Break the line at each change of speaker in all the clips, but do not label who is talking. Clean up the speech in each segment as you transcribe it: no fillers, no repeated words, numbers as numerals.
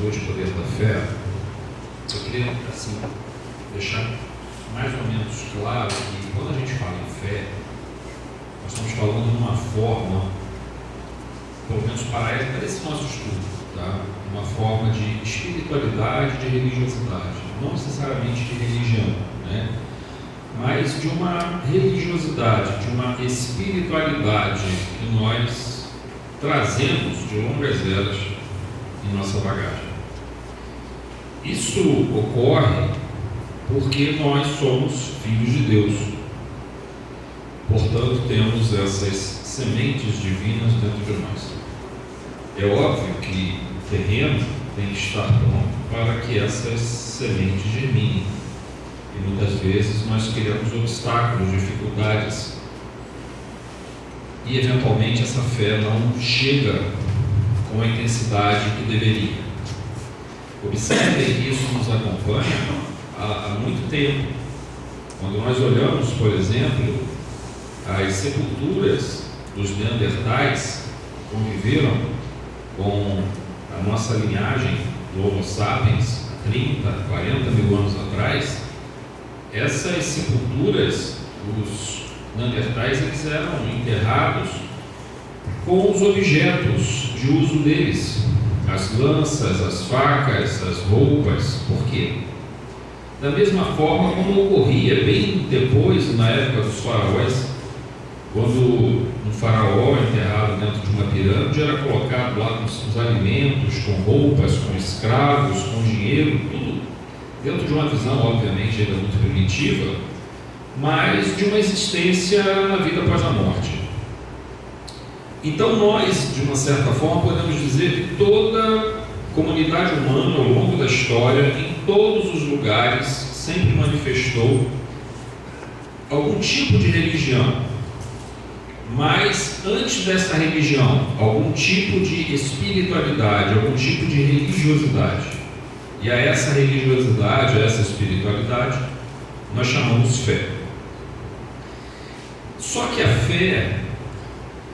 hoje, Poder da Fé, eu queria, assim, deixar mais ou menos claro que quando a gente fala em fé, nós estamos falando de uma forma, pelo menos para esse nosso estudo, tá? Uma forma de espiritualidade, de religiosidade, não necessariamente de religião, né? Mas de uma religiosidade, de uma espiritualidade que nós trazemos de longas eras em nossa bagagem. Isso ocorre porque nós somos filhos de Deus, portanto temos essas sementes divinas dentro de nós. É óbvio que o terreno tem que estar pronto para que essas sementes germinem, e muitas vezes nós criamos obstáculos, dificuldades, e eventualmente essa fé não chega com a intensidade que deveria. Observem que isso nos acompanha há muito tempo. Quando nós olhamos, por exemplo, as sepulturas dos neandertais que conviveram com a nossa linhagem do Homo sapiens há 30, 40 mil anos atrás, essas sepulturas, os neandertais, eles eram enterrados com os objetos de uso deles, as lanças, as facas, as roupas. Por quê? Da mesma forma como ocorria bem depois, na época dos faraós, quando um faraó enterrado dentro de uma pirâmide era colocado lá com os alimentos, com roupas, com escravos, com dinheiro, tudo dentro de uma visão, obviamente, ainda muito primitiva, mas de uma existência na vida após a morte. Então nós, de uma certa forma, podemos dizer que toda a comunidade humana, ao longo da história, em todos os lugares, sempre manifestou algum tipo de religião, mas antes dessa religião, algum tipo de espiritualidade, algum tipo de religiosidade. E a essa religiosidade, a essa espiritualidade, nós chamamos fé. Só que a fé,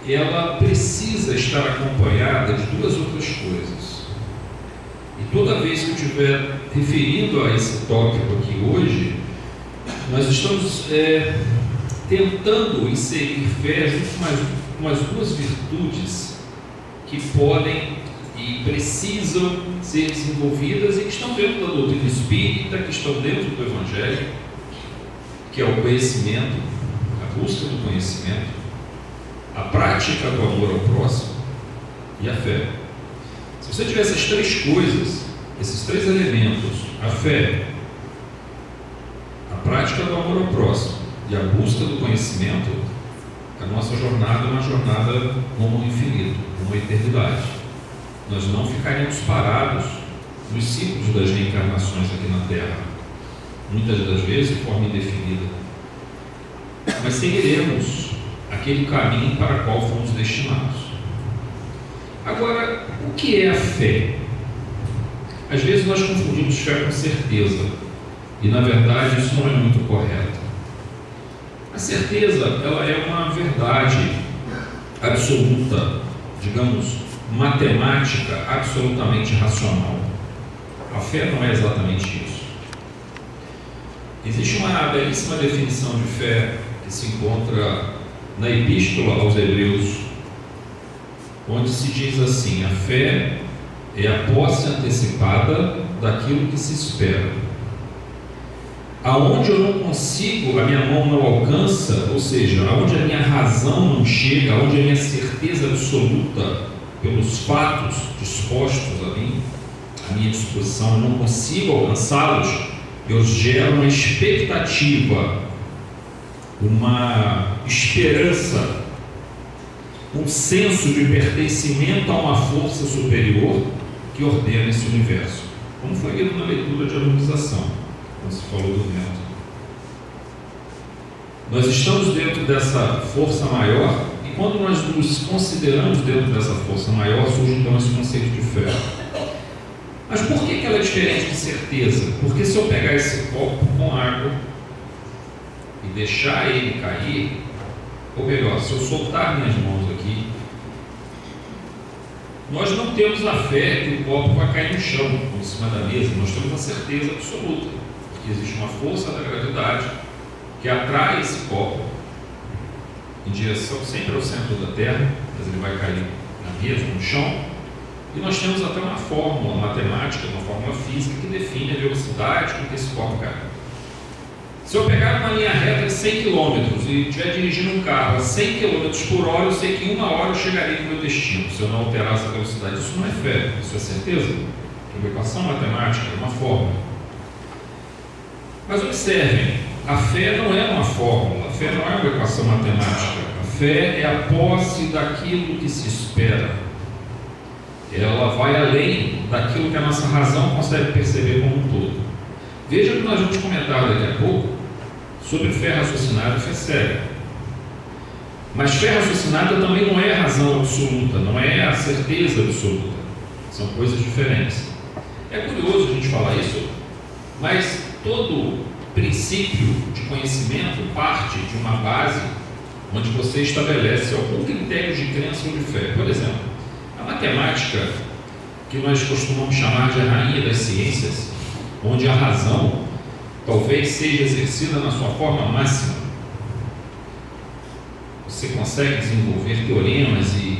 ela precisa estar acompanhada de duas outras coisas. E toda vez que eu estiver referindo a esse tópico aqui hoje, nós estamos tentando inserir fé junto com as duas virtudes que podem e precisam ser desenvolvidas e que estão dentro da doutrina espírita, que estão dentro do Evangelho, que é o conhecimento, a busca do conhecimento, a prática do amor ao próximo e a fé. Se você tiver essas três coisas, esses três elementos, a fé, a prática do amor ao próximo e a busca do conhecimento, a nossa jornada é uma jornada rumo ao infinito, rumo à eternidade. Nós não ficaremos parados nos ciclos das reencarnações aqui na Terra, muitas das vezes de forma indefinida, mas seguiremos aquele caminho para o qual fomos destinados. Agora, o que é a fé? Às vezes nós confundimos fé com certeza, e na verdade isso não é muito correto. A certeza, ela é uma verdade absoluta, digamos, matemática, absolutamente racional. A fé não é exatamente isso. Existe uma belíssima definição de fé que se encontra na Epístola aos Hebreus, onde se diz assim: a fé é a posse antecipada daquilo que se espera. Aonde eu não consigo, a minha mão não alcança, ou seja, aonde a minha razão não chega, aonde a minha certeza absoluta pelos fatos dispostos a mim, à minha disposição, eu não consigo alcançá-los, eu gero uma expectativa, uma esperança, um senso de pertencimento a uma força superior que ordena esse universo, como foi lido na leitura de harmonização, quando se falou do vento. Nós estamos dentro dessa força maior, e quando nós nos consideramos dentro dessa força maior, surge então esse conceito de fé. Mas por que ela é diferente de certeza? Porque se eu pegar esse copo com água e deixar ele cair, ou melhor, se eu soltar minhas mãos aqui, Nós não temos a fé que o copo vai cair no chão, em cima da mesa. Nós temos a certeza absoluta que existe uma força da gravidade que atrai esse copo em direção sempre ao centro da Terra, mas ele vai cair na mesa, no chão. E nós temos até uma fórmula matemática, uma fórmula física que define a velocidade com que esse copo cai. Se eu pegar uma linha reta de 100 km e estiver dirigindo um carro a 100 km por hora, eu sei que em 1 hora eu chegaria no meu destino, se eu não alterasse a velocidade. Isso não é fé, isso é certeza. É uma equação matemática, é uma fórmula. Mas observem, a fé não é uma fórmula, a fé não é uma equação matemática. A fé é a posse daquilo que se espera. Ela vai além daquilo que a nossa razão consegue perceber como um todo. Veja que nós vamos comentar daqui a pouco sobre fé raciocinada e fé cega. Mas fé raciocinada também não é a razão absoluta, não é a certeza absoluta. São coisas diferentes. É curioso a gente falar isso, mas todo princípio de conhecimento parte de uma base onde você estabelece algum critério de crença ou de fé. Por exemplo, a matemática, que nós costumamos chamar de a rainha das ciências, onde a razão talvez seja exercida na sua forma máxima. Você consegue desenvolver teoremas e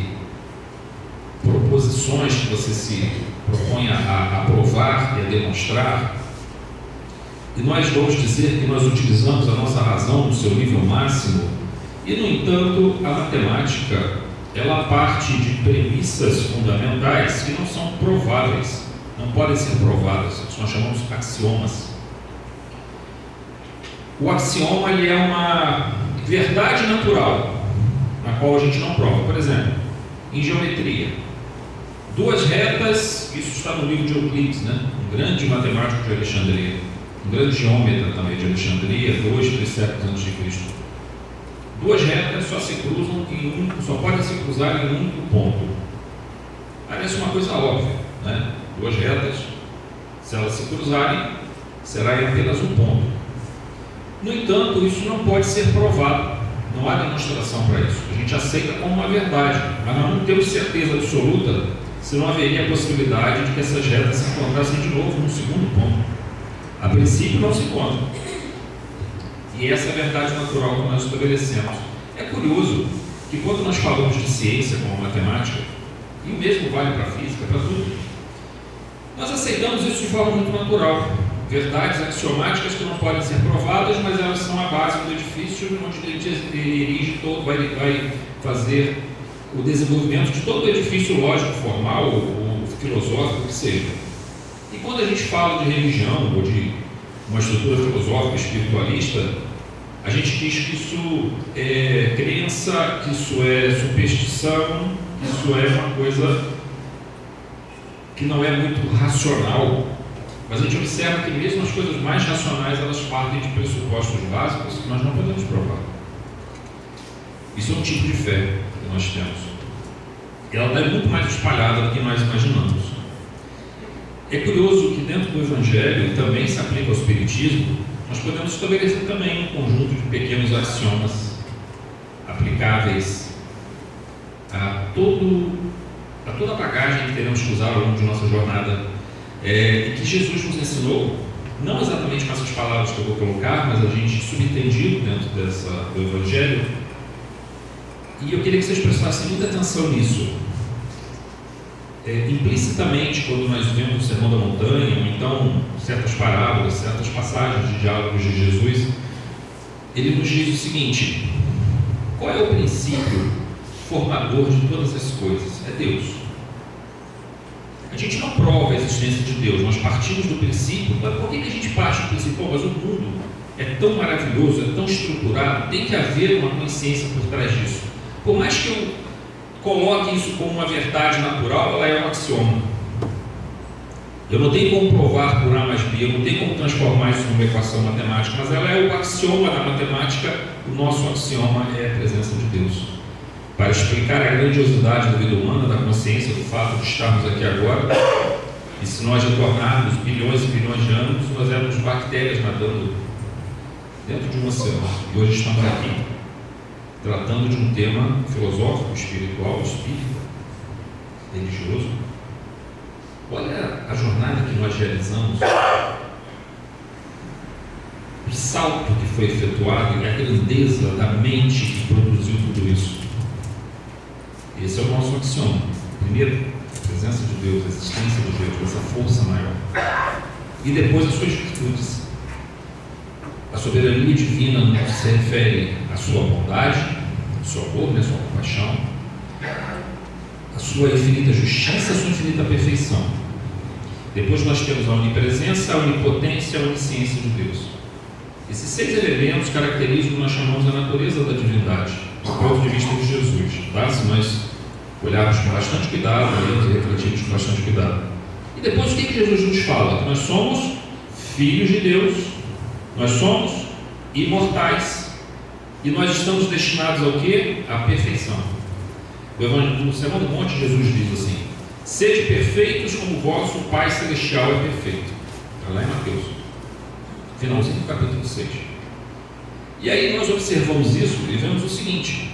proposições que você se propõe a provar e a demonstrar. E nós vamos dizer que nós utilizamos a nossa razão no seu nível máximo. E, no entanto, a matemática, ela parte de premissas fundamentais que não são prováveis, não podem ser provadas. Isso nós chamamos de axiomas. O axioma, ele é uma verdade natural, na qual a gente não prova. Por exemplo, em geometria, duas retas, isso está no livro de Euclides, um grande matemático de Alexandria, um grande geômetra também de Alexandria, 2, 3 séculos antes de Cristo. Duas retas só se cruzam só podem se cruzar em um único ponto. Parece uma coisa óbvia, Duas retas, se elas se cruzarem, será em apenas um ponto. No entanto, isso não pode ser provado, não há demonstração para isso. A gente aceita como uma verdade, mas nós não temos certeza absoluta se não haveria a possibilidade de que essas retas se encontrassem de novo no segundo ponto. A princípio não se encontram. E essa é a verdade natural que nós estabelecemos. É curioso que quando nós falamos de ciência como matemática, e o mesmo vale para a física, para tudo, nós aceitamos isso de forma muito natural. Verdades axiomáticas que não podem ser provadas, mas elas são a base do edifício, onde ele erige todo, vai fazer o desenvolvimento de todo o edifício lógico, formal ou filosófico que seja. E quando a gente fala de religião ou de uma estrutura filosófica espiritualista, a gente diz que isso é crença, que isso é superstição, que isso é uma coisa que não é muito racional. Mas a gente observa que mesmo as coisas mais racionais, elas partem de pressupostos básicos que nós não podemos provar. Isso é um tipo de fé que nós temos. Ela é muito mais espalhada do que nós imaginamos. É curioso que dentro do Evangelho, e também se aplica ao Espiritismo, nós podemos estabelecer também um conjunto de pequenos axiomas aplicáveis a toda a bagagem que teremos que usar ao longo de nossa jornada. E que Jesus nos ensinou, não exatamente com essas palavras que eu vou colocar, mas a gente subentendido dentro do Evangelho. E eu queria que vocês prestassem muita atenção nisso. Implicitamente, quando nós vemos o Sermão da Montanha, ou então certas parábolas, certas passagens de diálogos de Jesus, ele nos diz o seguinte: qual é o princípio formador de todas as coisas? É Deus. A gente não prova a existência de Deus, nós partimos do princípio. Mas por que a gente parte do princípio? Mas o mundo é tão maravilhoso, é tão estruturado, tem que haver uma consciência por trás disso. Por mais que eu coloque isso como uma verdade natural, ela é um axioma. Eu não tenho como provar por A mais B, eu não tenho como transformar isso numa equação matemática, mas ela é o axioma da matemática. O nosso axioma é a presença de Deus. Para explicar a grandiosidade da vida humana, da consciência, do fato de estarmos aqui agora, e se nós retornarmos bilhões e bilhões de anos, nós éramos bactérias nadando dentro de um oceano. E hoje estamos aqui, tratando de um tema filosófico, espiritual, espírita. religioso. Olha a jornada que nós realizamos, o salto que foi efetuado e a grandeza da mente que produziu tudo isso. Esse é o nosso axioma. Primeiro, a presença de Deus, a existência de Deus, essa força maior. E depois as suas virtudes. A soberania divina não se refere à sua bondade, ao seu amor, à sua compaixão, à sua infinita justiça, à sua infinita perfeição. Depois nós temos a onipresença, a onipotência e a onisciência de Deus. Esses 6 elementos caracterizam o que nós chamamos a natureza da divindade, do ponto de vista de Jesus. Tá? Se nós olharmos com bastante cuidado, e refletirmos com bastante cuidado. E depois o que Jesus nos fala? Que nós somos filhos de Deus, nós somos imortais e nós estamos destinados ao quê? À perfeição. No Sermão do Monte, Jesus diz assim: sede perfeitos como o vosso Pai Celestial é perfeito. Está lá em Mateus, finalzinho do capítulo 6. E aí nós observamos isso e vemos o seguinte: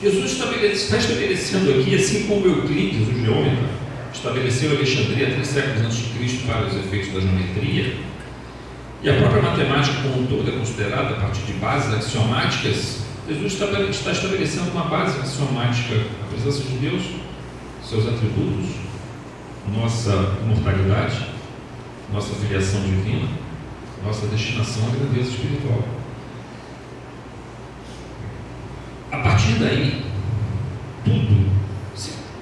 Jesus está estabelecendo aqui, assim como Euclides, o geômetra, estabeleceu Alexandria 3 séculos antes de Cristo para os efeitos da geometria, e a própria matemática como um todo é considerada a partir de bases axiomáticas. Jesus está estabelecendo uma base axiomática: a presença de Deus, seus atributos, nossa imortalidade, nossa filiação divina, nossa destinação à grandeza espiritual. A partir daí, tudo,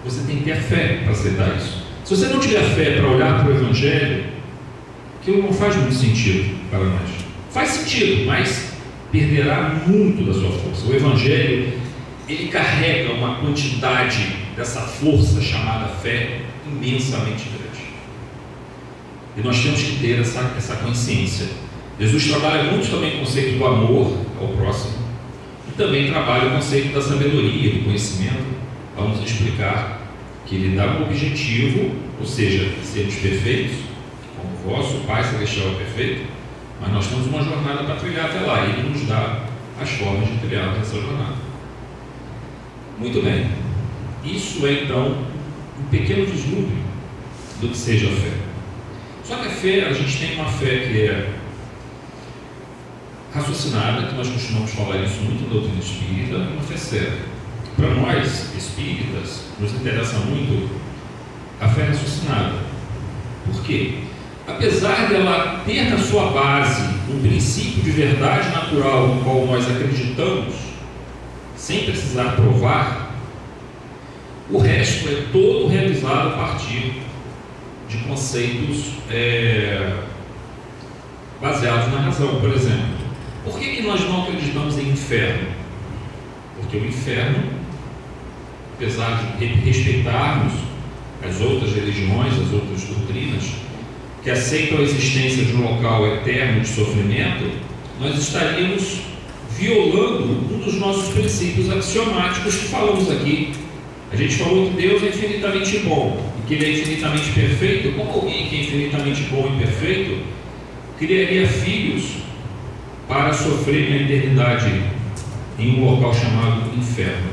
você tem que ter a fé para aceitar isso. Se você não tiver fé para olhar para o Evangelho, aquilo não faz muito sentido para nós. Faz sentido, mas perderá muito da sua força. O Evangelho, ele carrega uma quantidade dessa força chamada fé imensamente grande. E nós temos que ter essa consciência. Jesus trabalha muito também o conceito do amor ao próximo e também trabalha o conceito da sabedoria, do conhecimento. Vamos explicar que ele dá um objetivo, ou seja, sermos perfeitos, como o vosso Pai Celestial é perfeito, mas nós temos uma jornada para trilhar até lá, e ele nos dá as formas de trilhar essa jornada. Muito bem, isso é então um pequeno vislumbre do que seja a fé. Só que a fé, a gente tem uma fé que é raciocinada, que nós costumamos falar isso muito na doutrina espírita, e uma fé séria. Para nós, espíritas, nos interessa muito a fé raciocinada. Por quê? Apesar dela ter na sua base um princípio de verdade natural no qual nós acreditamos, sem precisar provar, o resto é todo realizado a partir de conceitos baseados na razão. Por exemplo, por que nós não acreditamos em inferno? Porque o inferno, apesar de respeitarmos as outras religiões, as outras doutrinas, que aceitam a existência de um local eterno de sofrimento, nós estaríamos violando um dos nossos princípios axiomáticos que falamos aqui. A gente falou que Deus é infinitamente bom e que Ele é infinitamente perfeito. Como alguém que é infinitamente bom e perfeito criaria filhos para sofrer na eternidade em um local chamado inferno?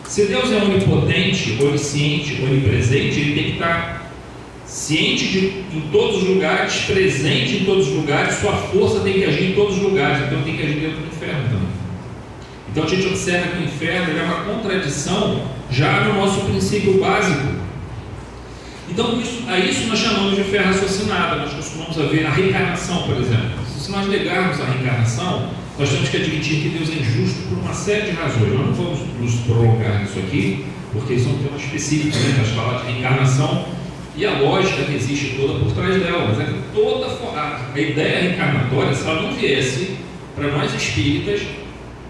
Se Deus é onipotente, onisciente, onipresente, Ele tem que estar ciente em todos os lugares, presente em todos os lugares, sua força tem que agir em todos os lugares, então tem que agir dentro do inferno também. Então a gente observa que o inferno é uma contradição já no nosso princípio básico. Então a isso nós chamamos de fé raciocinada. Nós costumamos ver a reencarnação, por exemplo. Se nós negarmos a reencarnação, nós temos que admitir que Deus é injusto por uma série de razões. Nós não vamos nos prolongar nisso aqui, porque isso é um tema específico, né? Nós falamos de reencarnação e a lógica que existe toda por trás dela, mas é que toda a ideia reencarnatória, se ela não viesse para nós espíritas,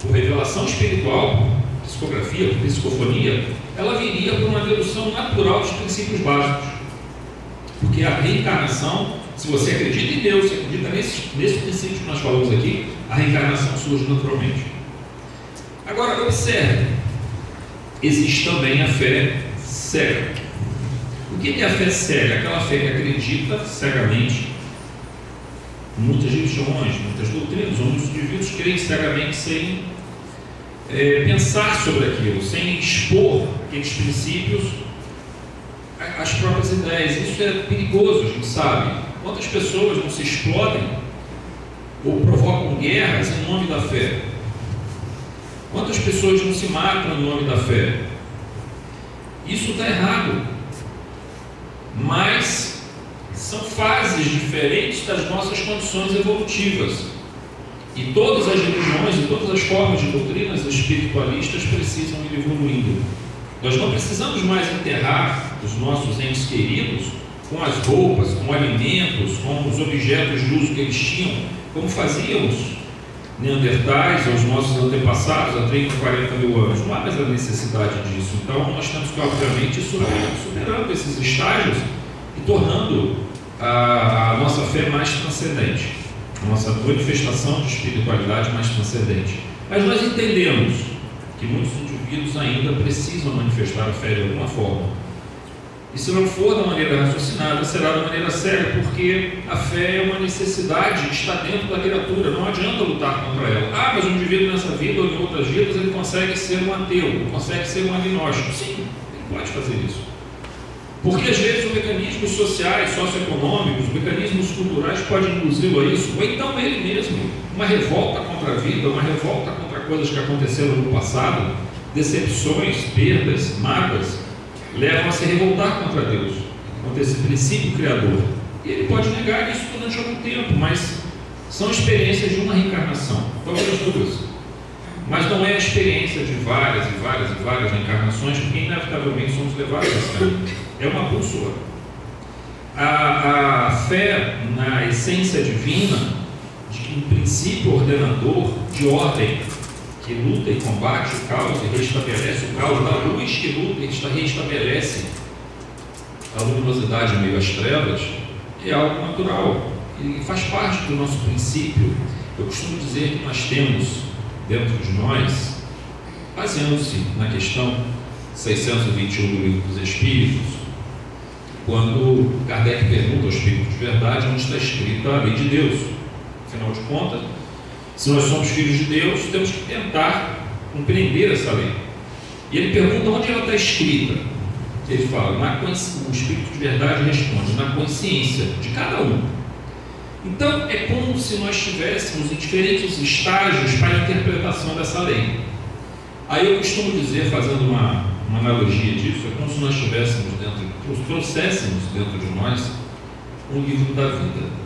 por revelação espiritual, psicografia, por psicofonia, ela viria por uma dedução natural dos princípios básicos. Porque a reencarnação, se você acredita em Deus, se acredita nesse princípio que nós falamos aqui, a reencarnação surge naturalmente. Agora, observe, existe também a fé cega. O que é a fé cega? Aquela fé que acredita cegamente. Muitas religiões, muitas doutrinas, ou muitos indivíduos creem cegamente sem pensar sobre aquilo, sem expor aqueles princípios as próprias ideias. Isso é perigoso, a gente sabe. Quantas pessoas não se explodem ou provocam guerras em nome da fé? Quantas pessoas não se matam em nome da fé? Isso está errado. Mas são fases diferentes das nossas condições evolutivas. E todas as religiões e todas as formas de doutrinas espiritualistas precisam ir evoluindo. Nós não precisamos mais enterrar os nossos entes queridos com as roupas, com alimentos, com os objetos de uso que eles tinham, como faziam os neandertais ou os nossos antepassados há 30, 40 mil anos. Não há mais a necessidade disso. Então nós temos que, obviamente, superando esses estágios e tornando a nossa fé mais transcendente, a nossa manifestação de espiritualidade mais transcendente. Mas nós entendemos que muitos indivíduos ainda precisam manifestar a fé de alguma forma. E se não for da maneira raciocinada, será da maneira séria, porque a fé é uma necessidade que está dentro da criatura, não adianta lutar contra ela. Ah, mas um indivíduo nessa vida ou em outras vidas ele consegue ser um ateu, ele consegue ser um agnóstico. Sim, ele pode fazer isso. Porque às vezes os mecanismos sociais, socioeconômicos, os mecanismos culturais podem induzi-lo a isso, ou então ele mesmo, uma revolta contra a vida, uma revolta contra coisas que aconteceram no passado, decepções, perdas, mágoas, levam a se revoltar contra Deus, contra esse princípio criador. E ele pode negar isso durante algum tempo, mas são experiências de uma reencarnação, talvez duas. Mas não é a experiência de várias e várias e várias reencarnações, porque inevitavelmente somos levados a esse caminho. É uma bússola. A fé na essência divina, de um princípio ordenador de ordem, que luta e combate o caos e restabelece o caos, da luz que luta e restabelece a luminosidade em meio às trevas, é algo natural e faz parte do nosso princípio. Eu costumo dizer que nós temos dentro de nós, baseando-se na questão 621 do Livro dos Espíritos, quando Kardec pergunta ao Espírito de Verdade onde está escrita a lei de Deus. Afinal de contas, se nós somos filhos de Deus, temos que tentar compreender essa lei. E ele pergunta onde ela está escrita. Ele fala, o Espírito de Verdade responde, na consciência de cada um. Então, é como se nós estivéssemos em diferentes estágios para a interpretação dessa lei. Aí eu costumo dizer, fazendo uma analogia disso, é como se nós trouxéssemos dentro de nós um livro da vida.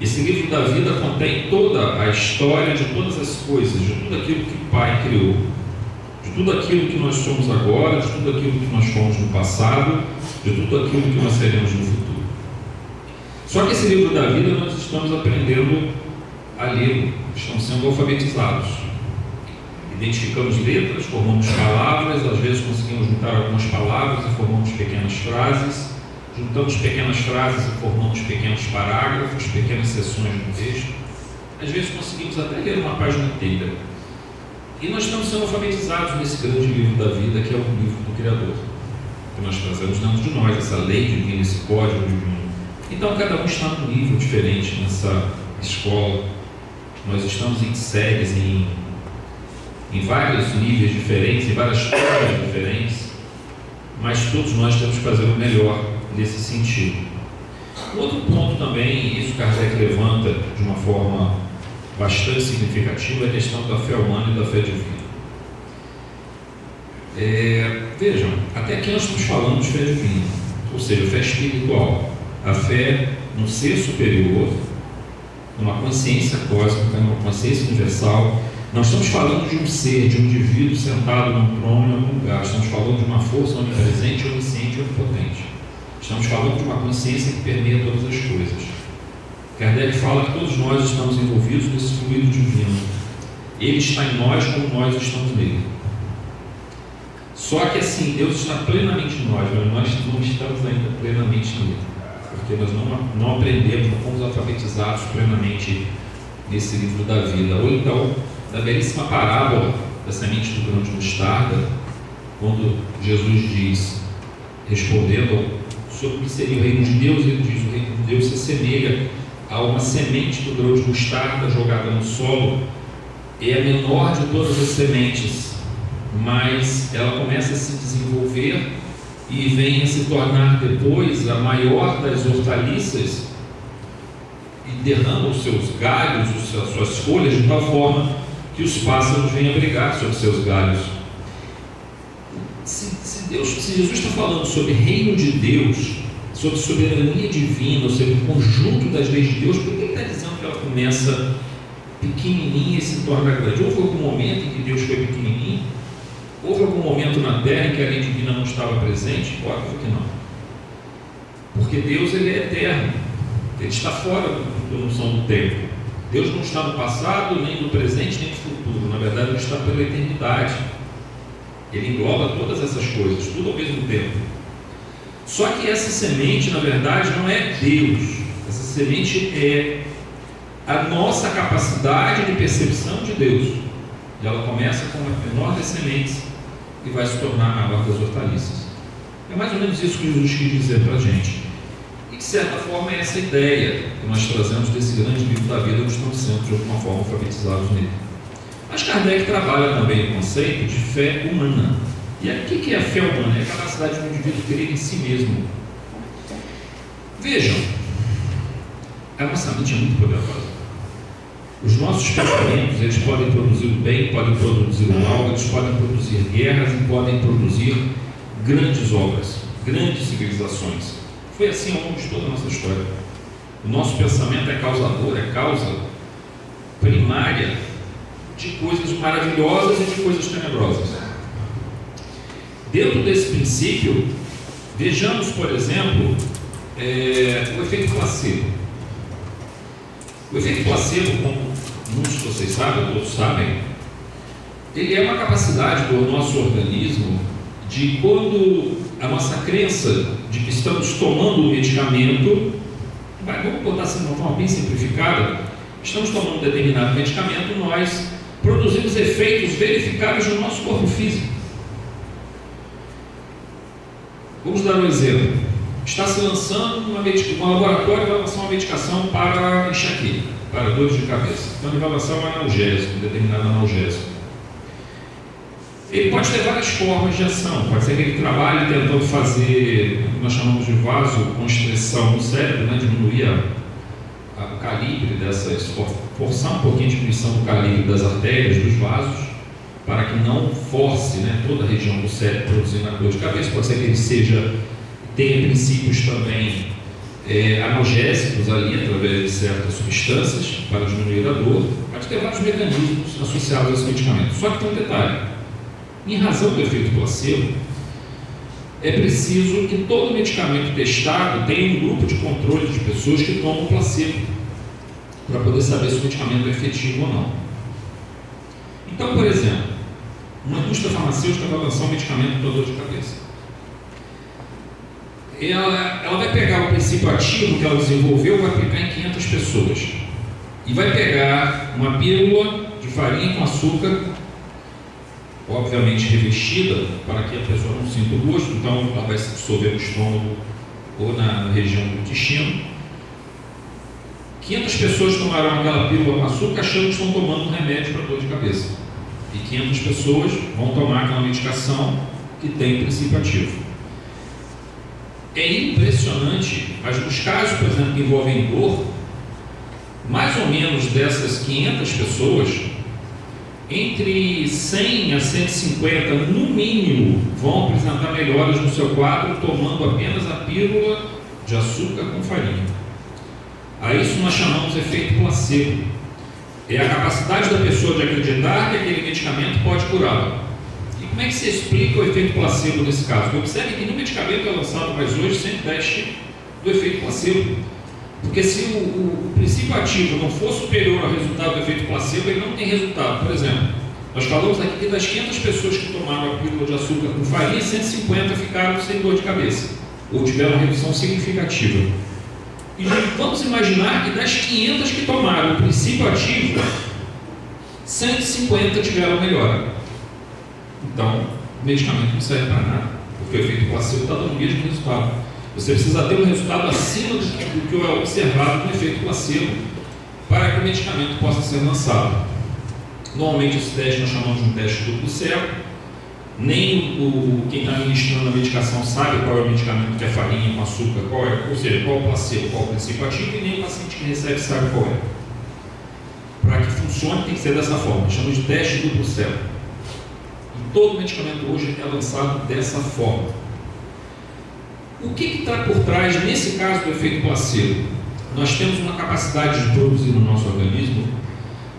Esse livro da vida contém toda a história de todas as coisas, de tudo aquilo que o Pai criou, de tudo aquilo que nós somos agora, de tudo aquilo que nós fomos no passado, de tudo aquilo que nós seremos no futuro. Só que esse livro da vida nós estamos aprendendo a ler, estamos sendo alfabetizados. Identificamos letras, formamos palavras, às vezes conseguimos juntar algumas palavras e formamos pequenas frases, juntamos pequenas frases e formamos pequenos parágrafos, pequenas seções no texto. Às vezes conseguimos até ler uma página inteira. E nós estamos sendo alfabetizados nesse grande livro da vida, que é o livro do Criador, que nós trazemos dentro de nós, essa lei divina, esse código divino. Então cada um está num nível diferente nessa escola. Nós estamos em séries, em vários níveis diferentes, em várias formas diferentes, mas todos nós temos que fazer o melhor nesse sentido. Outro ponto também, isso Kardec levanta de uma forma bastante significativa, é a questão da fé humana e da fé divina. Vejam, até aqui nós estamos falando de fé divina, ou seja, fé espiritual, a fé num ser superior, numa consciência cósmica, numa consciência universal. Não estamos falando de um ser, de um indivíduo sentado num trono em algum lugar, estamos falando de uma força onipresente, onisciente e onipotente. Estamos falando de uma consciência que permeia todas as coisas. Kardec fala que todos nós estamos envolvidos nesse fluido divino. Ele está em nós como nós estamos nele. Só que assim, Deus está plenamente em nós, mas nós não estamos ainda plenamente nele. Porque nós não aprendemos, não fomos alfabetizados plenamente nesse livro da vida. Ou então, da belíssima parábola da semente do grão de mostarda, quando Jesus diz, respondendo sobre o que seria o reino de Deus, ele diz: o reino de Deus se assemelha a uma semente do grão de mostarda jogada no solo. É a menor de todas as sementes, mas ela começa a se desenvolver e venha se tornar depois a maior das hortaliças e derrama os seus galhos, as suas folhas, de tal forma que os pássaros venham abrigar sobre seus galhos. Se Jesus está falando sobre reino de Deus, sobre soberania divina, sobre o conjunto das leis de Deus, por que ele está dizendo que ela começa pequenininha e se torna grande? Houve algum momento em que Deus foi pequenininho? Houve algum momento na Terra em que a lei divina não estava presente? Óbvio que não. Porque Deus, ele é eterno. Ele está fora da noção do tempo. Deus não está no passado, nem no presente, nem no futuro. Na verdade, ele está pela eternidade. Ele engloba todas essas coisas, tudo ao mesmo tempo. Só que essa semente, na verdade, não é Deus. Essa semente é a nossa capacidade de percepção de Deus. E ela começa com a menor das sementes e vai se tornar a maior das hortaliças. É mais ou menos isso que Jesus quis dizer para a gente. E de certa forma é essa ideia que nós trazemos desse grande livro da vida, que estamos sendo de alguma forma alfabetizados nele. Mas Kardec trabalha também o conceito de fé humana. E aí, o que é a fé humana? É a capacidade de um indivíduo crer em si mesmo. Vejam, a nossa mente é muito poderosa. Os nossos pensamentos, eles podem produzir o bem, podem produzir o mal, eles podem produzir guerras e podem produzir grandes obras, grandes civilizações. Foi assim ao longo de toda a nossa história. O nosso pensamento é causador, é causa primária de coisas maravilhosas e de coisas tenebrosas. Dentro desse princípio, vejamos, por exemplo, o efeito placebo. O efeito placebo, como muitos de vocês sabem, todos sabem, ele é uma capacidade do nosso organismo de, quando a nossa crença de que estamos tomando um medicamento, vamos botar assim de uma forma bem simplificada, estamos tomando um determinado medicamento, nós produzimos efeitos verificáveis no nosso corpo físico. Vamos dar um exemplo. Está se lançando um laboratório vai lançar uma medicação para enxaqueca, para dores de cabeça. Então ele vai lançar um analgésico, um determinado analgésico. Ele pode ter várias formas de ação. Pode ser que ele trabalhe tentando fazer o que nós chamamos de vasoconstrição no cérebro, né? Diminuir o calibre dessas, forçar um pouquinho a diminuição do calibre das artérias, dos vasos, para que não force, né, toda a região do cérebro produzindo a dor de cabeça. Pode ser que ele tenha princípios também analgésicos ali, através de certas substâncias, para diminuir a dor. Pode ter vários mecanismos associados a esse medicamento. Só que tem um detalhe: em razão do efeito placebo, é preciso que todo medicamento testado tenha um grupo de controle de pessoas que tomam placebo, para poder saber se o medicamento é efetivo ou não. Então, por exemplo, uma indústria farmacêutica vai lançar um medicamento para dor de cabeça. Ela vai pegar o princípio ativo que ela desenvolveu e vai aplicar em 500 pessoas. E vai pegar uma pílula de farinha com açúcar, obviamente revestida, para que a pessoa não sinta o gosto, então ela vai se dissolver no estômago ou na região do intestino. 500 pessoas tomarão aquela pílula com açúcar achando que estão tomando um remédio para dor de cabeça. E 500 pessoas vão tomar aquela medicação que tem princípio ativo. É impressionante, mas nos casos, por exemplo, que envolvem dor, mais ou menos dessas 500 pessoas, entre 100 a 150, no mínimo, vão apresentar melhoras no seu quadro tomando apenas a pílula de açúcar com farinha. A isso nós chamamos de efeito placebo. É a capacidade da pessoa de acreditar que aquele medicamento pode curá-la. E como é que se explica o efeito placebo nesse caso? Porque observe que nenhum medicamento é lançado mais hoje sem teste do efeito placebo. Porque se o princípio ativo não for superior ao resultado do efeito placebo, ele não tem resultado. Por exemplo, nós falamos aqui que das 500 pessoas que tomaram a pílula de açúcar com farinha, 150 ficaram sem dor de cabeça, ou tiveram uma redução significativa. E vamos imaginar que das 500 que tomaram o princípio ativo, 150 tiveram melhora. Então, o medicamento não serve para nada, porque o efeito placebo está dando o mesmo resultado. Você precisa ter um resultado acima do que é observado no efeito placebo para que o medicamento possa ser lançado. Normalmente esse teste nós chamamos de um teste duplo cego. nem quem está ministrando a medicação sabe qual é o medicamento que é farinha com açúcar, ou seja, qual é o placebo, qual é o princípio ativo, e nem o paciente que recebe sabe qual é. Para que funcione tem que ser dessa forma, chamamos de teste duplo cego. E todo medicamento hoje é lançado dessa forma. O que está por trás, nesse caso do efeito placebo? Nós temos uma capacidade de produzir no nosso organismo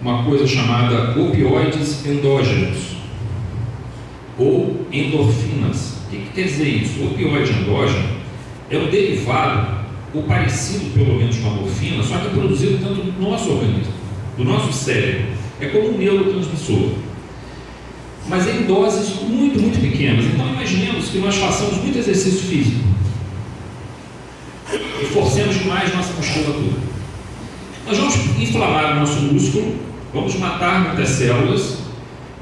uma coisa chamada opioides endógenos ou endorfinas. O que quer dizer isso? O opioide endógeno é um derivado, ou parecido pelo menos com a morfina, só que é produzido dentro do nosso organismo, do nosso cérebro. É como um neurotransmissor, mas em doses muito, muito pequenas. Então imaginemos que nós façamos muito exercício físico e forcemos demais nossa musculatura. Nós vamos inflamar o nosso músculo, vamos matar muitas células.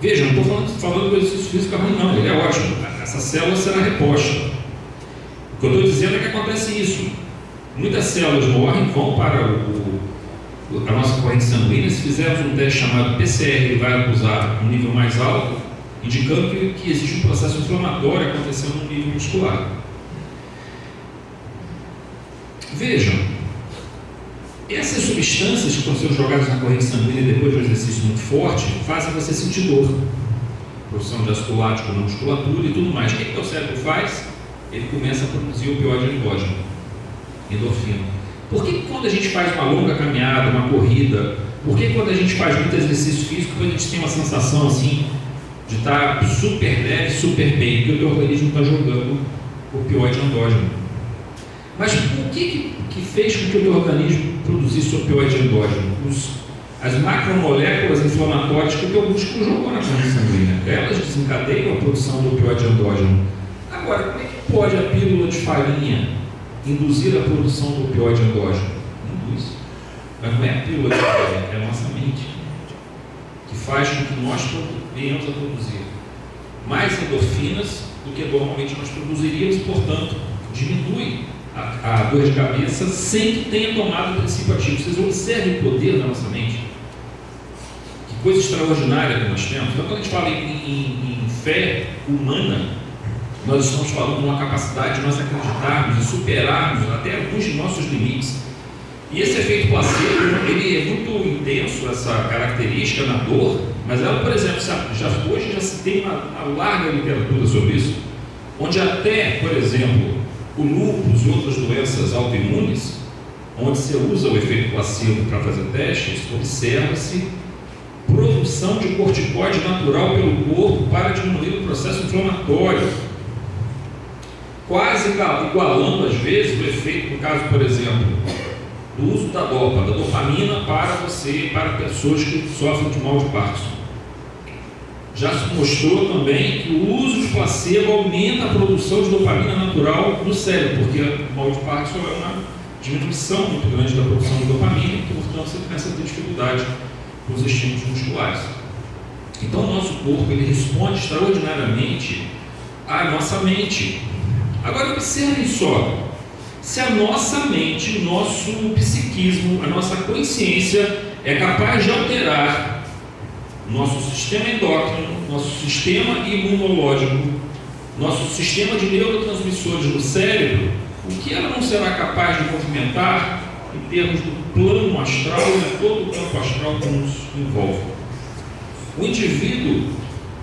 Vejam, não estou falando do exercício físico ruim, não, ele é ótimo. Essa célula será reposta. O que eu estou dizendo é que acontece isso. Muitas células morrem, vão para a nossa corrente sanguínea. Se fizermos um teste chamado PCR, ele vai acusar um nível mais alto, indicando que existe um processo inflamatório acontecendo no nível muscular. Vejam, essas substâncias que estão sendo jogadas na corrente sanguínea depois de um exercício muito forte fazem você sentir dor, produção de ácido lático na musculatura e tudo mais. O que o cérebro faz? Ele começa a produzir opioide endógeno, endorfina. Por que quando a gente faz uma longa caminhada, uma corrida, por que quando a gente faz muito exercício físico, a gente tem uma sensação assim de estar super leve, super bem, porque o teu organismo está jogando opioide endógeno? Mas o que fez com que o teu organismo produzisse opioide endógeno? As macromoléculas inflamatórias que o teu músculo jogou na corrente sanguínea, elas desencadeiam a produção do opioide endógeno. Agora, como é que pode a pílula de farinha induzir a produção do opioide endógeno? Induz. Mas não é a pílula de farinha, é a nossa mente, que faz com que nós venhamos a produzir mais endorfinas do que normalmente nós produziríamos, e, portanto, diminui a dor de cabeça sem que tenha tomado o princípio ativo. Vocês observem o poder da nossa mente. Que coisa extraordinária que nós temos. Então, quando a gente fala em fé humana, nós estamos falando de uma capacidade de nós acreditarmos e superarmos até alguns de nossos limites. E esse efeito placebo, ele é muito intenso, essa característica na dor, mas ela, por exemplo, hoje já se tem uma larga literatura sobre isso, onde até, por exemplo, o lúpus e outras doenças autoimunes, onde se usa o efeito placebo para fazer testes, observa-se produção de corticoide natural pelo corpo para diminuir o processo inflamatório, quase igualando às vezes o efeito, no caso, por exemplo, do uso da dopamina para pessoas que sofrem de mal de Parkinson. Já se mostrou também que o uso de placebo aumenta a produção de dopamina natural no cérebro, porque o mal de Parkinson é uma diminuição muito grande da produção de dopamina e, portanto, você começa a ter dificuldade com os estímulos musculares. Então, o nosso corpo ele responde extraordinariamente à nossa mente. Agora, observem só, se a nossa mente, o nosso psiquismo, a nossa consciência é capaz de alterar nosso sistema endócrino, nosso sistema imunológico, nosso sistema de neurotransmissores no cérebro, o que ela não será capaz de movimentar em termos do plano astral e todo o campo astral que nos envolve? O indivíduo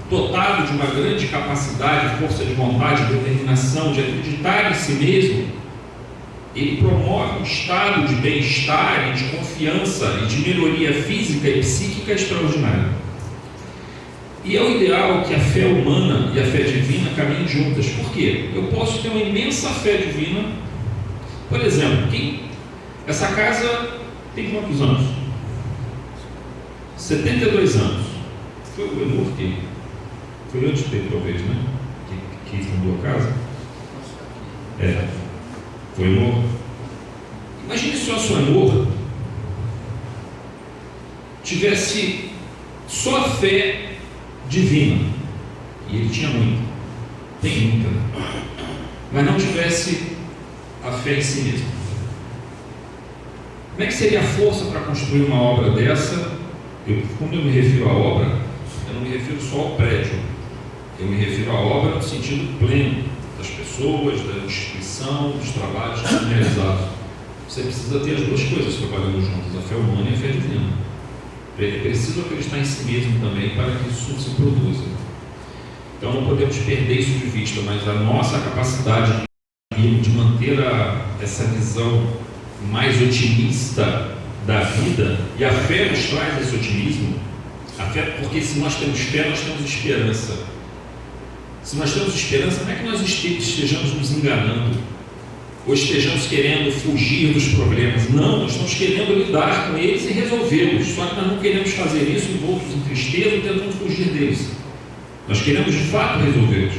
dotado de uma grande capacidade, força de vontade, determinação, de acreditar em si mesmo, ele promove um estado de bem-estar e de confiança e de melhoria física e psíquica extraordinária. E é o ideal que a fé humana e a fé divina caminhem juntas. Por quê? Eu posso ter uma imensa fé divina. Por exemplo, essa casa tem quantos anos? 72 anos. Foi o Enor que foi antes dele, talvez, né? Que fundou a casa. Foi o Enor. Imagine se o seu Enor tivesse só a fé divina, e ele tinha muita, tem muita, mas não tivesse a fé em si mesmo. Como é que seria a força para construir uma obra dessa? Quando eu me refiro à obra, eu não me refiro só ao prédio, Eu me refiro à obra no sentido pleno das pessoas, da instituição, dos trabalhos que são realizados. Você precisa ter as duas coisas trabalhando juntas, a fé humana e a fé divina. É preciso acreditar em si mesmo também para que isso se produza. Então não podemos perder isso de vista, mas a nossa capacidade de manter essa visão mais otimista da vida, e a fé nos traz esse otimismo, a fé, porque se nós temos fé, nós temos esperança. Se nós temos esperança, não é que nós estejamos nos enganando, ou estejamos querendo fugir dos problemas. Não, nós estamos querendo lidar com eles e resolvê-los, só que nós não queremos fazer isso envoltos em tristeza ou tentando fugir deles. Nós queremos de fato resolvê-los.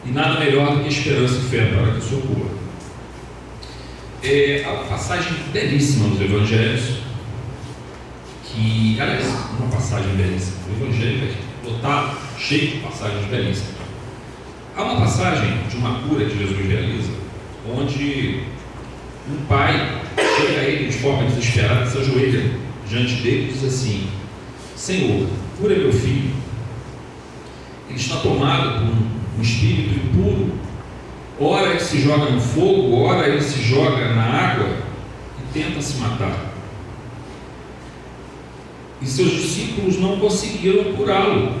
E nada melhor do que esperança e fé para que isso ocorra. Há uma passagem belíssima nos Evangelhos, que, aliás, uma passagem belíssima. O Evangelho é lotado, cheio de passagens belíssimas. Há uma passagem de uma cura que Jesus realiza, onde um pai chega a ele de forma desesperada, se ajoelha diante dele e diz assim: Senhor, cura meu filho. Ele está tomado por um espírito impuro. Ora ele se joga no fogo, ora ele se joga na água e tenta se matar. E seus discípulos não conseguiram curá-lo,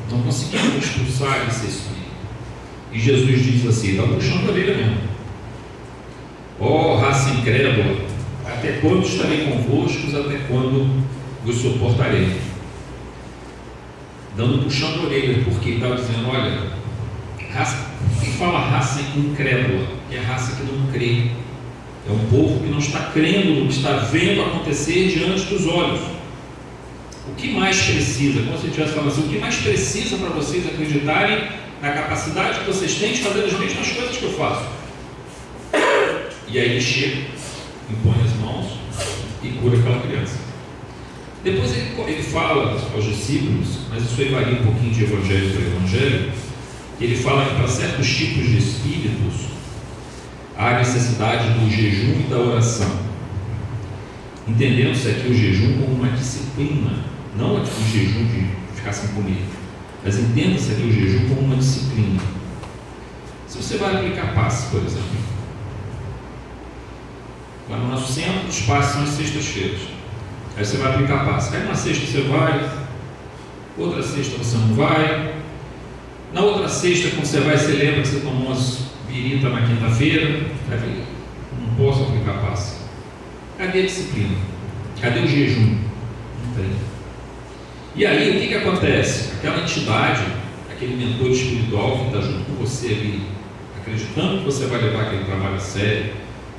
não conseguiram expulsar esse espírito. E Jesus diz assim: dá um puxão da orelha mesmo. Ó raça incrédula, até quando estarei convosco, até quando vos suportarei? Dando um puxão da orelha, porque ele estava dizendo: olha, quem fala raça incrédula, é a raça que não crê, é um povo que não está crendo no que está vendo acontecer diante dos olhos. O que mais precisa, como se eu estivesse falando assim, o que mais precisa para vocês acreditarem na capacidade que vocês têm de fazer as mesmas coisas que eu faço? E aí ele chega, impõe as mãos e cura aquela criança. Depois ele fala aos discípulos, mas isso aí varia um pouquinho de evangelho para evangelho, ele fala que para certos tipos de espíritos há necessidade do jejum e da oração, entendendo-se aqui o jejum como uma disciplina, não o jejum de ficar sem comer, mas entenda-se aqui o jejum como uma disciplina. Se você vai aplicar passe, por exemplo, lá no nosso centro, os passes são as sextas-feiras. Aí você vai aplicar passe. Aí uma sexta você vai, outra sexta você não vai. Na outra sexta, quando você vai, você lembra que você tomou umas birita na quinta-feira. Aí não posso aplicar passe. Cadê a disciplina? Cadê o jejum? Não tem. E aí, o que acontece? Aquela entidade, aquele mentor espiritual que está junto com você ali, acreditando que você vai levar aquele trabalho a sério,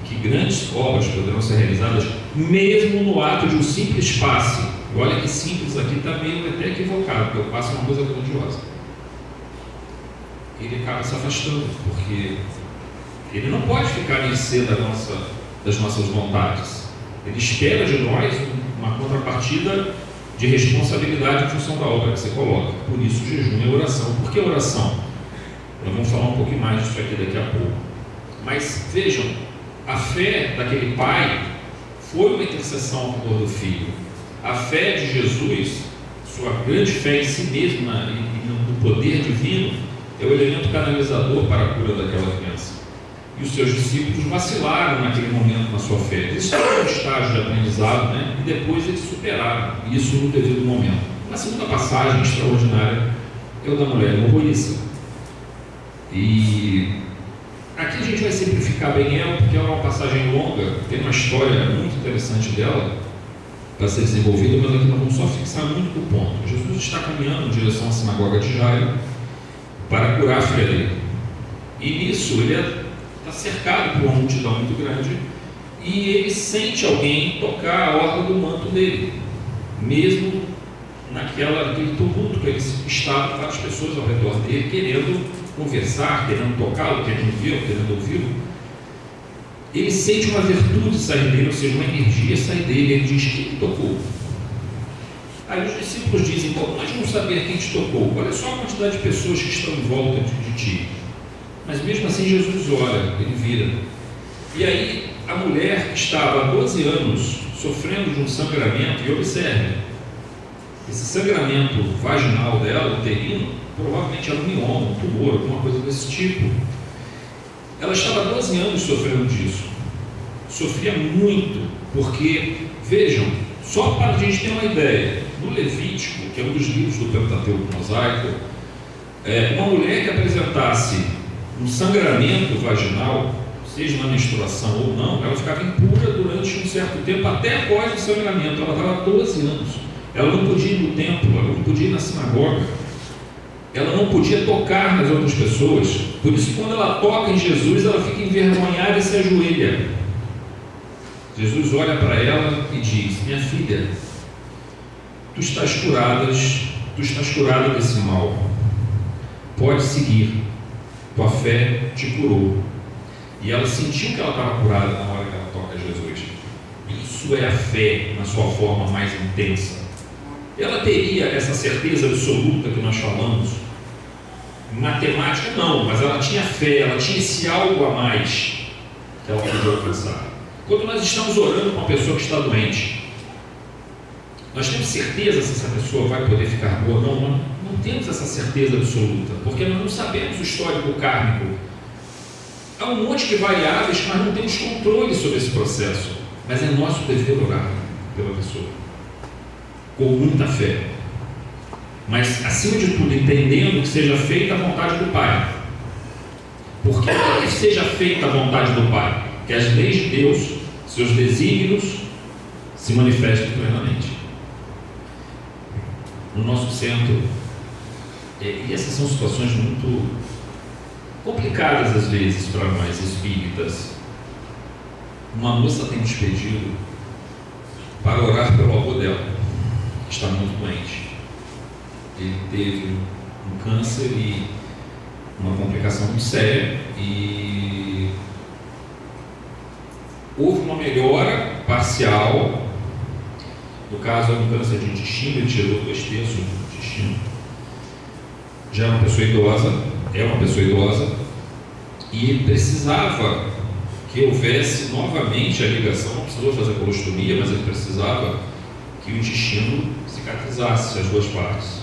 que grandes obras poderão ser realizadas, mesmo no ato de um simples passe. E olha que simples aqui está meio até equivocado, porque o passe é uma coisa grandiosa. Ele acaba se afastando, porque ele não pode ficar à mercê das nossas vontades. Ele espera de nós uma contrapartida de responsabilidade em função da obra que você coloca. Por isso o jejum e a oração. Por que a oração? Nós vamos falar um pouquinho mais disso aqui daqui a pouco. Mas vejam, a fé daquele pai foi uma intercessão a favor do filho. A fé de Jesus, sua grande fé em si mesmo e no poder divino, é o elemento canalizador para a cura daquela criança. E os seus discípulos vacilaram naquele momento na sua fé. Eles estavam no estágio de aprendizado, né? E depois eles superaram isso no devido momento. A segunda passagem extraordinária é o da mulher hemorroíça. E aqui a gente vai simplificar bem ela, porque é uma passagem longa, tem uma história muito interessante dela para ser desenvolvida, mas aqui nós vamos só fixar muito o ponto. Jesus está caminhando em direção à sinagoga de Jairo para curar a filha dele. E nisso ele está cercado por uma multidão muito grande e ele sente alguém tocar a orla do manto dele, mesmo naquele tumulto que ele estava, várias pessoas ao redor dele querendo conversar, querendo tocá-lo, querendo vê-lo, querendo ouvi-lo. Ele sente uma virtude sair dele, ou seja, uma energia sair dele. Ele diz: quem me tocou? Aí os discípulos dizem: bom, nós não sabemos quem te tocou, olha só a quantidade de pessoas que estão em volta de ti. Mas mesmo assim Jesus olha, ele vira. E aí a mulher que estava há 12 anos sofrendo de um sangramento, e observe, esse sangramento vaginal dela, uterino, provavelmente era um mioma, um tumor, alguma coisa desse tipo. Ela estava há 12 anos sofrendo disso. Sofria muito, porque, vejam, só para a gente ter uma ideia, no Levítico, que é um dos livros do Pentateuco Mosaico, uma mulher que apresentasse um sangramento vaginal, seja na menstruação ou não, ela ficava impura durante um certo tempo, até após o sangramento. Ela estava há 12 anos. Ela não podia ir no templo, ela não podia ir na sinagoga, ela não podia tocar nas outras pessoas. Por isso, quando ela toca em Jesus, ela fica envergonhada e se ajoelha. Jesus olha para ela e diz: minha filha, tu estás curada desse mal, pode seguir, tua fé te curou. E ela sentiu que ela estava curada na hora que ela toca Jesus. Isso é a fé na sua forma mais intensa. Ela teria essa certeza absoluta que nós falamos? Matemática não, mas ela tinha fé, ela tinha esse algo a mais que ela podia alcançar. Quando nós estamos orando com uma pessoa que está doente, nós temos certeza se essa pessoa vai poder ficar boa ou não? Não temos essa certeza absoluta, porque nós não sabemos o histórico kármico. Há um monte de variáveis que nós não temos controle sobre esse processo, mas é nosso dever orar pela pessoa, com muita fé, mas acima de tudo entendendo que seja feita a vontade do Pai. Por que seja feita a vontade do Pai? Que as leis de Deus, seus desígnios, se manifestem plenamente no nosso centro. E essas são situações muito complicadas às vezes para nós espíritas. Uma moça tem nos pedido para orar pelo avô dela, que está muito doente. Ele teve um câncer e uma complicação muito séria, e houve uma melhora parcial. No caso, era um câncer de intestino, ele tirou 2/3 do intestino. Já é uma pessoa idosa, e ele precisava que houvesse novamente a ligação. Não precisou fazer colostomia, mas ele precisava que o intestino cicatrizasse as duas partes.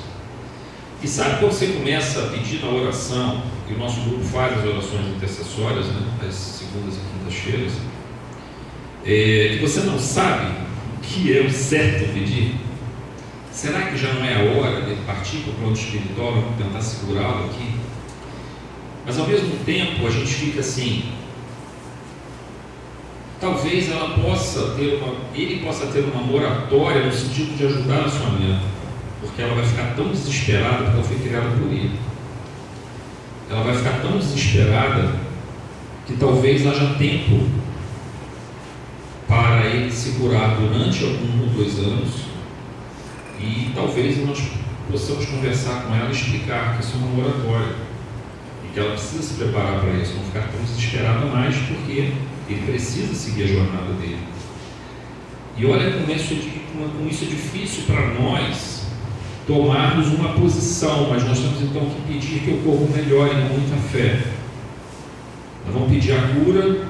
E sabe quando você começa a pedir na oração, e o nosso grupo faz as orações intercessórias, às segundas e quintas-feiras, que você não sabe o que é o certo pedir? Será que já não é a hora de partir para o plano espiritual, vamos tentar segurá-lo aqui? Mas ao mesmo tempo a gente fica assim, talvez ele possa ter uma moratória no sentido de ajudar a sua neta, porque ela vai ficar tão desesperada, porque ela foi criada por ele. Ela vai ficar tão desesperada que talvez haja tempo para ele se curar durante 1 ou 2 anos, e talvez nós possamos conversar com ela e explicar que isso é uma moratória e que ela precisa se preparar para isso, não ficar tão desesperada mais, porque ele precisa seguir a jornada dele. E olha como isso é difícil para nós tomarmos uma posição, mas nós temos então que pedir que ocorra o melhor em muita fé. Nós vamos pedir a cura,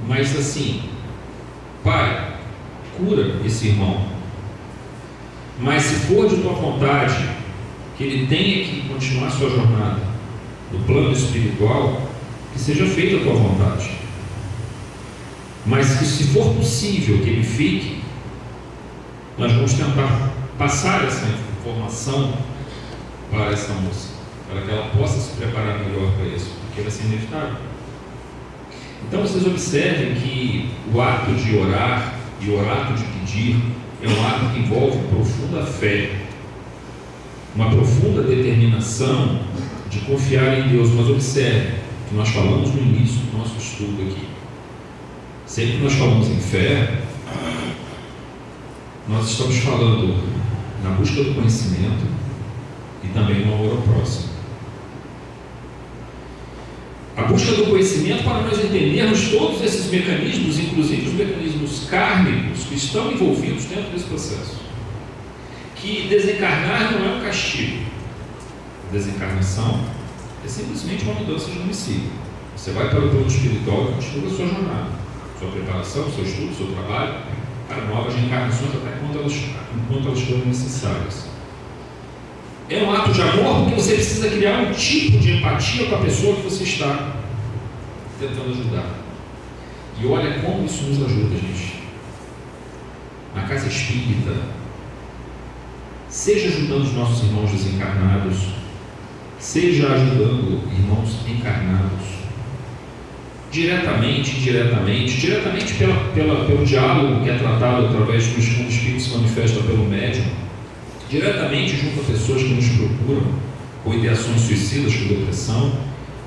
mas assim, Pai, cura esse irmão, mas se for de tua vontade que ele tenha que continuar a sua jornada no plano espiritual, que seja feita a tua vontade, mas que, se for possível que ele fique, nós vamos tentar passar essa informação para essa moça, para que ela possa se preparar melhor para isso, porque vai ser inevitável. Então vocês observem que o ato de orar e o ato de pedir é um ato que envolve profunda fé, uma profunda determinação de confiar em Deus. Mas observe que nós falamos no início do nosso estudo aqui, sempre que nós falamos em fé, nós estamos falando na busca do conhecimento e também no amor ao próximo. A busca do conhecimento para nós entendermos todos esses mecanismos, inclusive os mecanismos kármicos que estão envolvidos dentro desse processo. Que desencarnar não é um castigo. A desencarnação é simplesmente uma mudança de domicílio. Você vai para o plano espiritual e continua a sua jornada, sua preparação, seu estudo, seu trabalho, para novas reencarnações até com enquanto elas forem necessárias. É um ato de amor porque você precisa criar um tipo de empatia com a pessoa que você está tentando ajudar. E olha como isso nos ajuda, gente. Na casa espírita, seja ajudando os nossos irmãos desencarnados, seja ajudando irmãos encarnados, diretamente pelo diálogo que é tratado através do quando o Espírito se manifesta pelo médium, diretamente junto a pessoas que nos procuram com ideações suicidas, com depressão,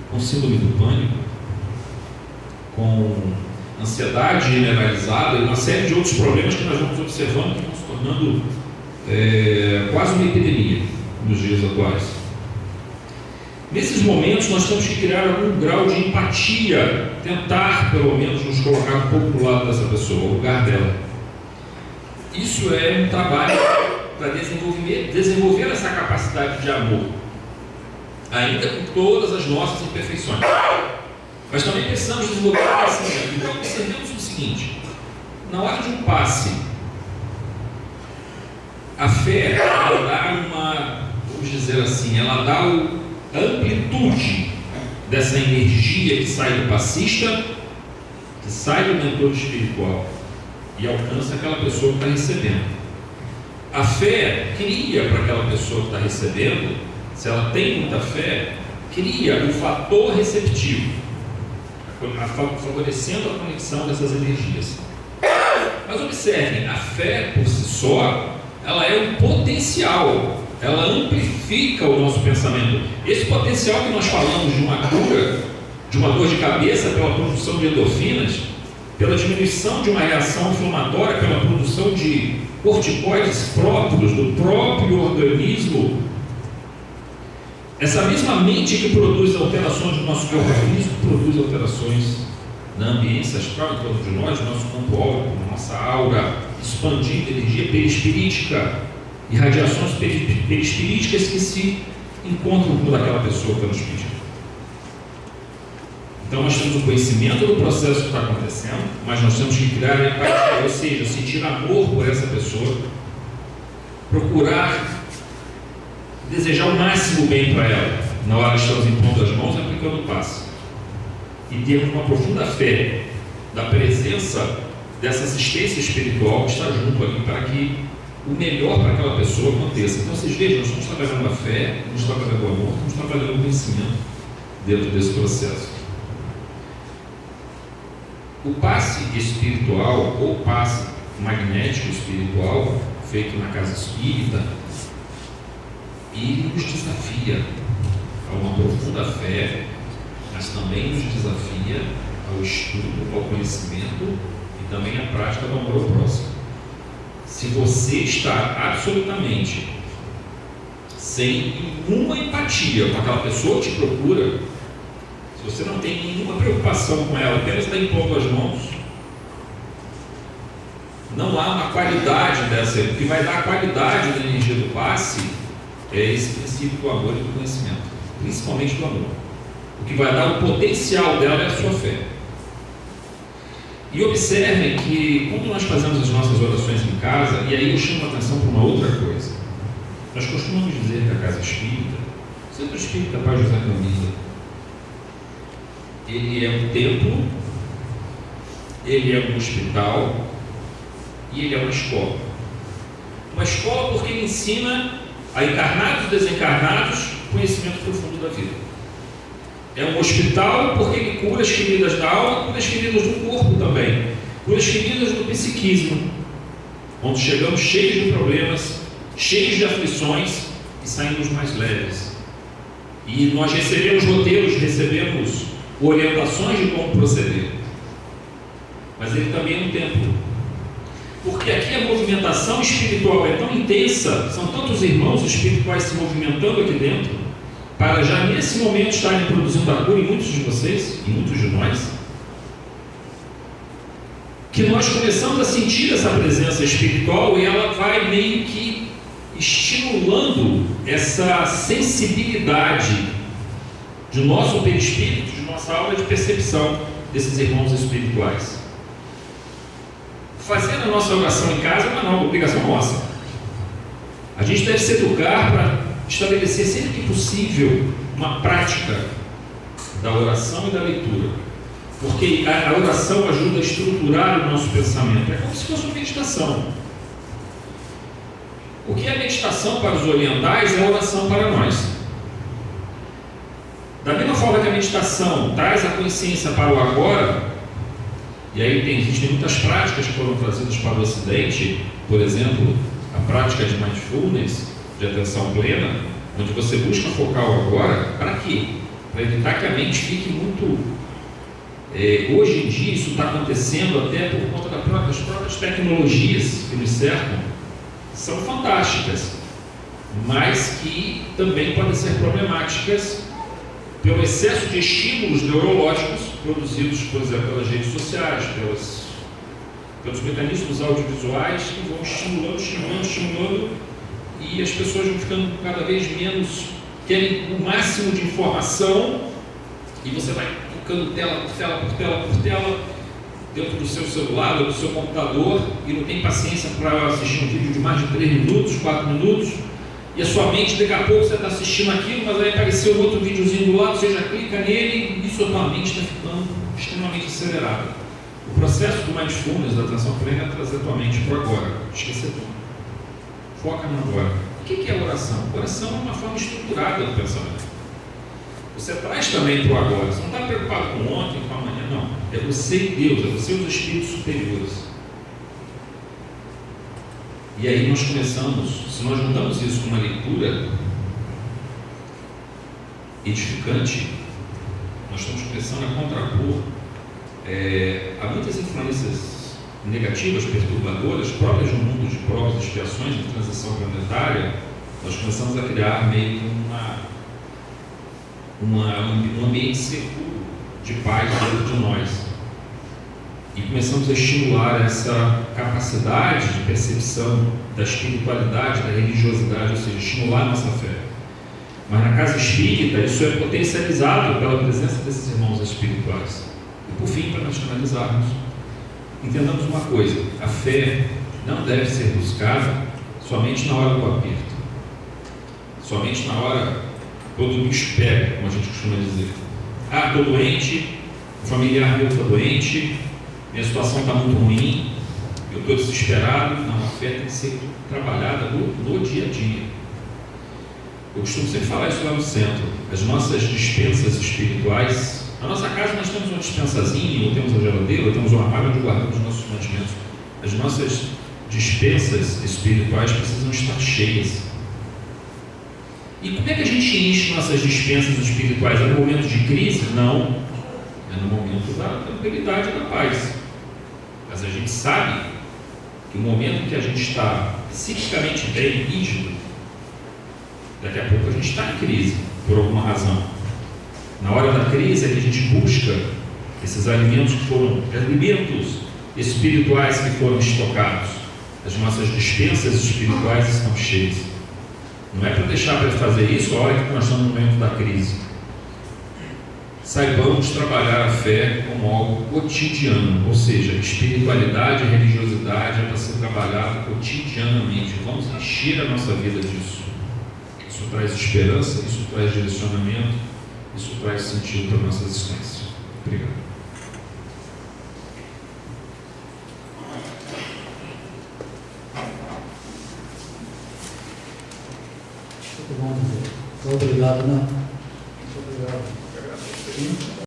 com síndrome do pânico, com ansiedade generalizada e uma série de outros problemas que nós vamos observando que vão se tornando quase uma epidemia nos dias atuais. Nesses momentos nós temos que criar algum grau de empatia, tentar pelo menos nos colocar um pouco do lado dessa pessoa, o lugar dela. Isso é um trabalho para desenvolver essa capacidade de amor, ainda com todas as nossas imperfeições. Mas também precisamos desenvolver o conhecimento. Então observemos o seguinte: na hora de um passe, a fé, ela dá vamos dizer assim, ela dá a amplitude dessa energia que sai do passista, que sai do mentor espiritual e alcança aquela pessoa que está recebendo. A fé cria para aquela pessoa que está recebendo, se ela tem muita fé, cria o fator receptivo, favorecendo a conexão dessas energias. Mas observem, a fé por si só, ela é um potencial, ela amplifica o nosso pensamento. Esse potencial que nós falamos de uma cura, de uma dor de cabeça pela produção de endorfinas, pela diminuição de uma reação inflamatória, pela produção de corticoides próprios do próprio organismo, essa mesma mente que produz alterações no nosso corpo físico, produz alterações na ambiência astral em torno de nós, no nosso campo áurico, na nossa aura, expandindo energia perispirítica e radiações perispiríticas que se encontram com aquela pessoa que está nos pedindo. Então nós temos o conhecimento do processo que está acontecendo, mas nós temos que criar a empatia, ou seja, sentir amor por essa pessoa, procurar desejar o máximo bem para ela, na hora que estamos impondo as mãos, aplicando o passe. E termos uma profunda fé da presença dessa assistência espiritual que está junto ali para que o melhor para aquela pessoa aconteça. Então vocês vejam, nós estamos trabalhando a fé, estamos trabalhando o amor, estamos trabalhando o conhecimento dentro desse processo. O passe espiritual ou passe magnético espiritual feito na casa espírita, ele nos desafia a uma profunda fé, mas também nos desafia ao estudo, ao conhecimento e também à prática do amor ao próximo. Se você está absolutamente sem nenhuma empatia com aquela pessoa que te procura, se você não tem nenhuma preocupação com ela, apenas está impondo as mãos, não há uma qualidade dessa. O que vai dar a qualidade da energia do passe é esse princípio do amor e do conhecimento, principalmente do amor. O que vai dar o potencial dela é a sua fé. E observem que quando nós fazemos as nossas orações em casa, e aí eu chamo a atenção para uma outra coisa, nós costumamos dizer que a casa espírita, o Centro Espírita Pai José Camilo, ele é um templo, ele é um hospital e ele é uma escola. Uma escola porque ele ensina a encarnados e desencarnados conhecimento profundo da vida. É um hospital porque ele cura as feridas da alma, cura as feridas do corpo também, cura as feridas do psiquismo, onde chegamos cheios de problemas, cheios de aflições e saímos mais leves. E nós recebemos roteiros, recebemos orientações de como proceder, mas ele também é um templo, porque aqui a movimentação espiritual é tão intensa, são tantos irmãos espirituais se movimentando aqui dentro, para já nesse momento estarem produzindo a cura em muitos de vocês, em muitos de nós, que nós começamos a sentir essa presença espiritual e ela vai meio que estimulando essa sensibilidade de nosso perispírito, de nossa aura de percepção desses irmãos espirituais. fazer a nossa oração em casa é uma obrigação nossa. A gente deve se educar para estabelecer sempre que possível uma prática da oração e da leitura, porque a oração ajuda a estruturar o nosso pensamento. É como se fosse uma meditação. O que é meditação para os orientais é a oração para nós. Da mesma forma que a meditação traz a consciência para o agora, e aí existem muitas práticas que foram trazidas para o Ocidente, por exemplo, a prática de mindfulness, de atenção plena, onde você busca focar o agora. Para quê? Para evitar que a mente fique muito... hoje em dia isso está acontecendo até por conta das próprias tecnologias que nos cercam, são fantásticas, mas que também podem ser problemáticas pelo excesso de estímulos neurológicos produzidos, por exemplo, pelas redes sociais, pelos mecanismos audiovisuais que vão estimulando, e as pessoas vão ficando cada vez menos, querem o máximo de informação, e você vai tocando tela por tela, dentro do seu celular ou do seu computador, e não tem paciência para assistir um vídeo de mais de 3 minutos, 4 minutos, e a sua mente, daqui a pouco você está assistindo aquilo, mas aí apareceu um outro videozinho do lado, você já clica nele, e isso a tua mente está ficando extremamente acelerada. O processo do mindfulness, da atenção plena, é trazer a tua mente para o agora, esquecer tudo. Foca no agora. O que é oração? Oração é uma forma estruturada do pensamento. Você traz também para o agora. Você não está preocupado com ontem, com amanhã, não. É você e Deus, é você e os espíritos superiores. E aí nós começamos, se nós juntamos isso com uma leitura edificante, nós estamos começando a contrapor há muitas influências negativas, perturbadoras, próprias no mundo de provas e expiações, de transição planetária. Nós começamos a criar meio que um ambiente seguro de paz dentro de nós, e começamos a estimular essa capacidade de percepção da espiritualidade, da religiosidade, ou seja, estimular a nossa fé. Mas na casa espírita isso é potencializado pela presença desses irmãos espirituais. E por fim, para nós finalizarmos, entendamos uma coisa: a fé não deve ser buscada somente na hora do aperto, somente na hora quando o bicho pega, como a gente costuma dizer. Estou doente, o familiar meu está doente, minha situação está muito ruim, eu estou desesperado. Não, a fé tem que ser trabalhada no dia a dia. Eu costumo sempre falar isso lá no centro. As nossas dispensas espirituais, na nossa casa nós temos uma dispensazinha, ou temos a geladeira, ou temos um armário onde guardamos os nossos mantimentos. As nossas dispensas espirituais precisam estar cheias. E como é que a gente enche nossas dispensas espirituais? É no momento de crise? Não. É no momento da tranquilidade e da paz. Mas a gente sabe que o momento em que a gente está psiquicamente bem, rígido, daqui a pouco a gente está em crise, por alguma razão. Na hora da crise é que a gente busca esses alimentos espirituais que foram estocados. As nossas dispensas espirituais estão cheias. Não é para deixar para fazer isso a hora que nós estamos no momento da crise. Saibamos trabalhar a fé como algo cotidiano, ou seja, espiritualidade e religiosidade é para ser trabalhada cotidianamente. Vamos encher a nossa vida disso. Isso traz esperança, isso traz direcionamento, isso traz sentido para a nossa existência. Obrigado.
Muito bom, Muito obrigado, né? Muito obrigado.